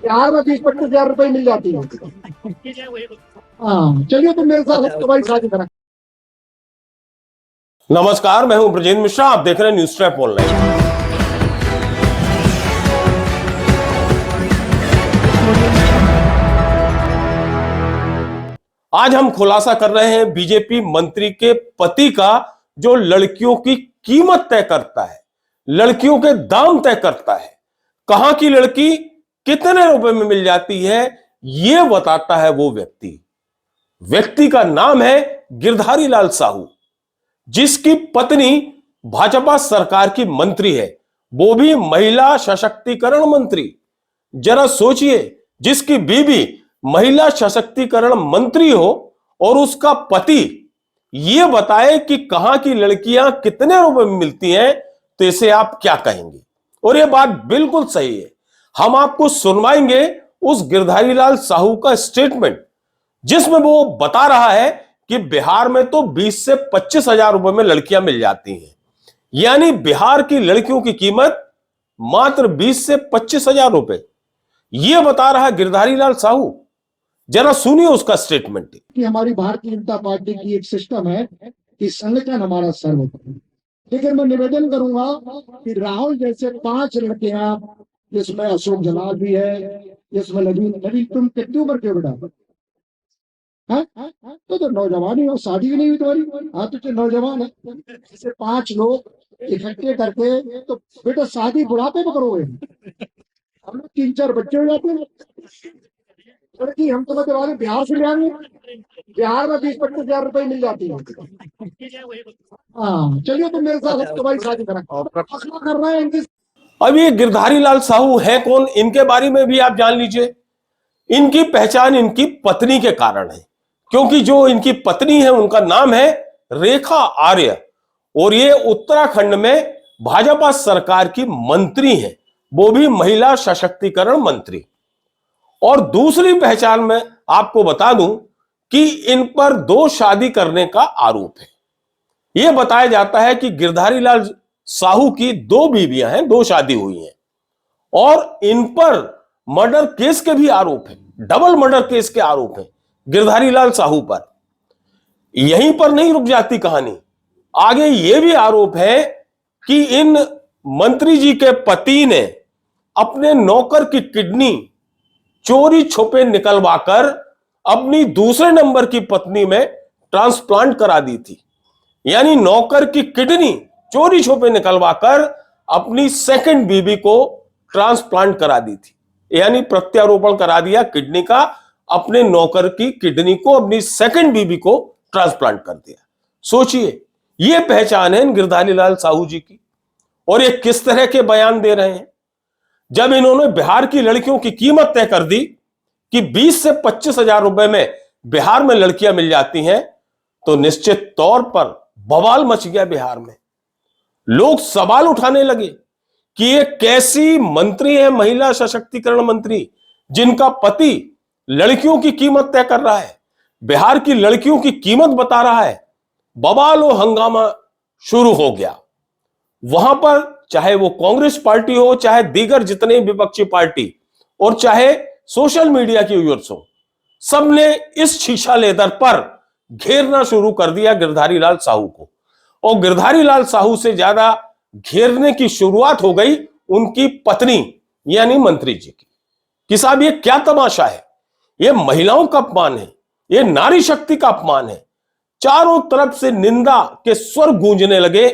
बिहार में 20-25 हजार रुपए मिल जाती है। हाँ चलिए तुम मेरे साथ तुम्हारी शादी करा। नमस्कार, मैं हूं ब्रजेंद्र मिश्रा। आप देख रहे हैं न्यूज ट्रैप ऑनलाइन। आज हम खुलासा कर रहे हैं बीजेपी मंत्री के पति का, जो लड़कियों की कीमत तय करता है, लड़कियों के दाम तय करता है, कहां की लड़की कितने रुपए में मिल जाती है, यह बताता है वो व्यक्ति का नाम है गिरधारी लाल साहू, जिसकी पत्नी भाजपा सरकार की मंत्री है, वो भी महिला सशक्तिकरण मंत्री। जरा सोचिए, जिसकी बीवी महिला सशक्तिकरण मंत्री हो और उसका पति यह बताए कि कहां की लड़कियां कितने रुपए में मिलती हैं, तो इसे आप क्या कहेंगे? और यह बात बिल्कुल सही है। हम आपको सुनवाएंगे उस गिरधारी लाल साहू का स्टेटमेंट, जिसमें वो बता रहा है कि बिहार में तो 20 से 25 हजार रुपए में लड़कियां मिल जाती हैं। यानी बिहार की लड़कियों की कीमत मात्र 20 से 25 हजार रुपए, यह बता रहा है गिरधारी लाल साहू। जरा सुनिए उसका स्टेटमेंट। कि हमारी भारतीय जनता पार्टी की एक सिस्टम है कि संगठन हमारा सर्वोपरि, लेकिन मैं निवेदन करूंगा कि राहुल जैसे 5 लड़कियां, जिसमें अशोक जलाल भी है, जिसमें नवीन तुम कितनी उम्र के बेटा? तो नौजवान ही हो, शादी भी नहीं हुई तुम्हारी। हाँ तो नौजवान है, जैसे 5 लोग इकट्ठे करके तो बेटा शादी बुढ़ापे में करोगे। हम लोग 3-4 बच्चे हो जाते हैं। लड़की हम तो मतलब बिहार से ले आएंगे, बिहार में 20-25 हजार रुपए मिल जाती है। हाँ चलिए तुम मेरे साथ तुम्हारी शादी करा कर रहे हैं इनकी। अब ये गिरधारी लाल साहू है कौन, इनके बारे में भी आप जान लीजिए। इनकी पहचान इनकी पत्नी के कारण है, क्योंकि जो इनकी पत्नी है उनका नाम है रेखा आर्य, और ये उत्तराखंड में भाजपा सरकार की मंत्री है, वो भी महिला सशक्तिकरण मंत्री। और दूसरी पहचान में आपको बता दूं कि इन पर 2 शादी करने का आरोप है। यह बताया जाता है कि गिरधारी लाल साहू की 2 बीवियां हैं, 2 शादी हुई हैं, और इन पर मर्डर केस के भी आरोप है, डबल मर्डर केस के आरोप हैं गिरधारी लाल साहू पर। यहीं पर नहीं रुक जाती कहानी, आगे यह भी आरोप है कि इन मंत्री जी के पति ने अपने नौकर की किडनी चोरी छुपे निकलवाकर अपनी दूसरे नंबर की पत्नी में ट्रांसप्लांट करा दी थी। यानी नौकर की किडनी चोरी छुपे निकलवाकर अपनी सेकंड बीबी को ट्रांसप्लांट करा दी थी, यानी प्रत्यारोपण करा दिया किडनी का, अपने नौकर की किडनी को अपनी सेकंड बीबी को ट्रांसप्लांट कर दिया। सोचिए, यह पहचान है गिरधारी लाल साहू जी की। और ये किस तरह के बयान दे रहे हैं? जब इन्होंने बिहार की लड़कियों की कीमत तय कर दी कि 20 से 25 हजार रुपए में बिहार में लड़कियां मिल जाती हैं, तो निश्चित तौर पर बवाल मच गया बिहार में। लोग सवाल उठाने लगे कि ये कैसी मंत्री है, महिला सशक्तिकरण मंत्री, जिनका पति लड़कियों की कीमत तय कर रहा है, बिहार की लड़कियों की कीमत बता रहा है। बवाल और हंगामा शुरू हो गया। वहां पर चाहे वो कांग्रेस पार्टी हो, चाहे दीगर जितने विपक्षी पार्टी, और चाहे सोशल मीडिया के यूजर्स हो, सबने इस शीशा लेदर पर घेरना शुरू कर दिया गिरधारी लाल साहू को। और गिरधारी लाल साहू से ज्यादा घेरने की शुरुआत हो गई उनकी पत्नी यानी मंत्री जी की। कि साहब ये क्या तमाशा है? ये महिलाओं का अपमान है, ये नारी शक्ति का अपमान है। चारों तरफ से निंदा के स्वर गूंजने लगे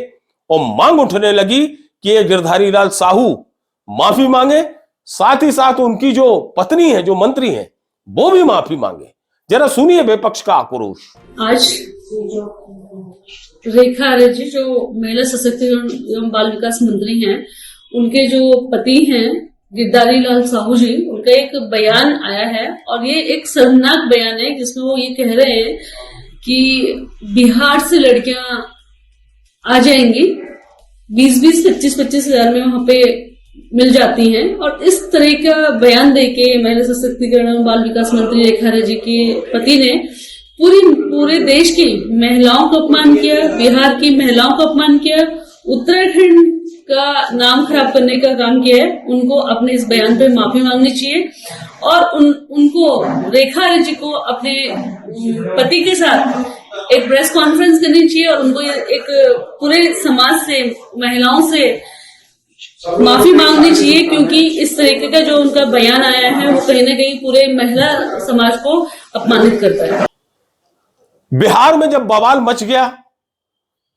और मांग उठने लगी कि ये गिरधारी लाल साहू माफी मांगे, साथ ही साथ उनकी जो पत्नी है, जो मंत्री है, वो भी माफी मांगे। जरा सुनिए विपक्ष का आक्रोश। आज रेखा आर्य जी, जो महिला सशक्तिकरण एवं बाल विकास मंत्री हैं, उनके जो पति हैं गिरधारी लाल साहू जी, उनका एक बयान आया है, और ये एक शर्मनाक बयान है, जिसमें वो ये कह रहे हैं कि बिहार से लड़कियां आ जाएंगी, 20-20, 25-25 हजार में वहां पे मिल जाती हैं। और इस तरह का बयान देके महिला सशक्तिकरण एवं बाल विकास मंत्री रेखा आर्य जी के पति ने पूरे देश की महिलाओं का अपमान किया, बिहार की महिलाओं का अपमान किया, उत्तराखंड का नाम खराब करने का काम किया है, उनको अपने इस बयान पे माफी मांगनी चाहिए और उनको रेखा आर्य जी को अपने पति के साथ एक प्रेस कॉन्फ्रेंस करनी चाहिए और उनको एक पूरे समाज से, महिलाओं से माफी मांगनी चाहिए, क्योंकि इस तरीके का जो उनका बयान आया है वो कहीं ना कहीं पूरे महिला समाज को अपमानित करता है। बिहार में जब बवाल मच गया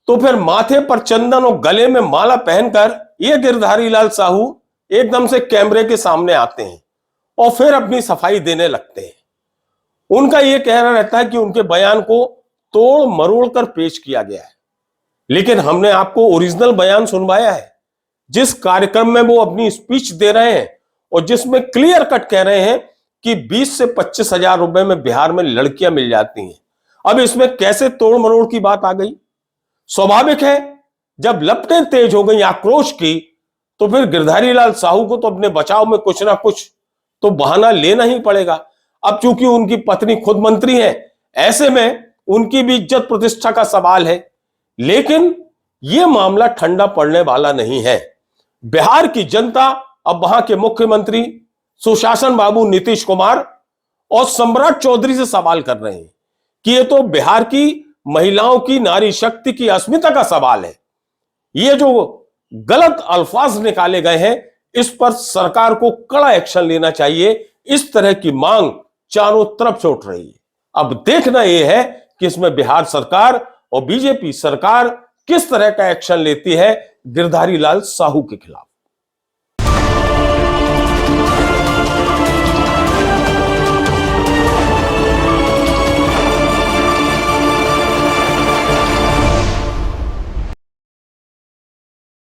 तो फिर माथे पर चंदन और गले में माला पहनकर ये गिरधारी लाल साहू एकदम से कैमरे के सामने आते हैं और फिर अपनी सफाई देने लगते हैं। उनका यह कहना रहता है कि उनके बयान को तोड़ मरोड़ कर पेश किया गया है, लेकिन हमने आपको ओरिजिनल बयान सुनवाया है जिस कार्यक्रम में वो अपनी स्पीच दे रहे हैं और जिसमें क्लियर कट कह रहे हैं कि 20 से 25 हजार रुपए में बिहार में लड़कियां मिल जाती हैं। अब इसमें कैसे तोड़ मरोड़ की बात आ गई? स्वाभाविक है, जब लपटें तेज हो गई आक्रोश की तो फिर गिरधारी लाल साहू को तो अपने बचाव में कुछ ना कुछ तो बहाना लेना ही पड़ेगा। अब चूंकि उनकी पत्नी खुद मंत्री है, ऐसे में उनकी भी इज्जत प्रतिष्ठा का सवाल है, लेकिन यह मामला ठंडा पड़ने वाला नहीं है। बिहार की जनता अब वहां के मुख्यमंत्री सुशासन बाबू नीतीश कुमार और सम्राट चौधरी से सवाल कर रहे हैं कि यह तो बिहार की महिलाओं की, नारी शक्ति की अस्मिता का सवाल है। ये जो गलत अल्फाज निकाले गए हैं इस पर सरकार को कड़ा एक्शन लेना चाहिए। इस तरह की मांग चारों तरफ से उठ रही है। अब देखना यह है कि इसमें बिहार सरकार और बीजेपी सरकार किस तरह का एक्शन लेती है गिरधारी लाल साहू के खिलाफ।